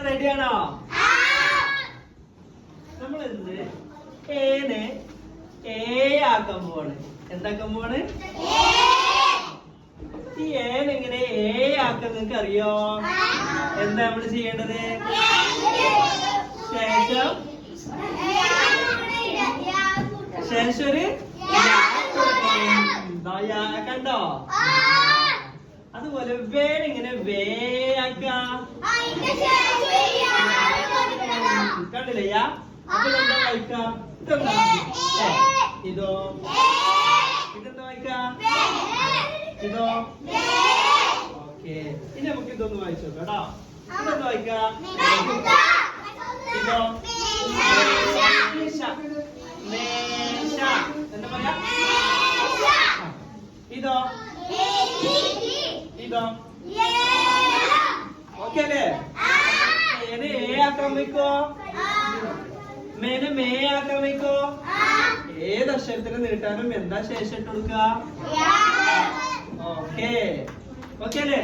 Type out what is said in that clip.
റെഡിയാണോ? നമ്മൾ എന്ത് ഏനെ ഏ ആക്കാൻ പോവാണ്. എന്താക്കാൻ പോവാണ്? ഈ ഏനെങ്ങനെ ഏ ആക്കാൻ നിങ്ങൾക്ക് അറിയോ? എന്താ നമ്മള് ചെയ്യേണ്ടത്? ശേഷം ഒരു കണ്ടോ? അതുപോലെ വേണിങ്ങനെ വേക്ക കണ്ടില്ലേ? അപ്പൊ എന്താ വായിക്കാം? ഇതോ ഇതെന്താ വായിക്കാം? ഇതോ ഓക്കെ. ഇനി നമുക്ക് ഇതൊന്ന് വായിച്ചു നോക്കാം കേട്ടോ. ഇതെന്താ വായിക്കാം? ഇതോ മേശ. എന്താ പറയാ? ഇതോ ഇതോ ഓക്കെ അല്ലേ? മേനെ ഏ ആക്കാൻ വയ്ക്കോ? മേനെ മേ ആക്കാൻ വയ്ക്കോ? ഏത് അക്ഷരത്തിന് നീട്ടാനും എന്താ ശേഷം ഇട്ട് കൊടുക്കുക? ഓക്കെ ഓക്കെ അല്ലേ?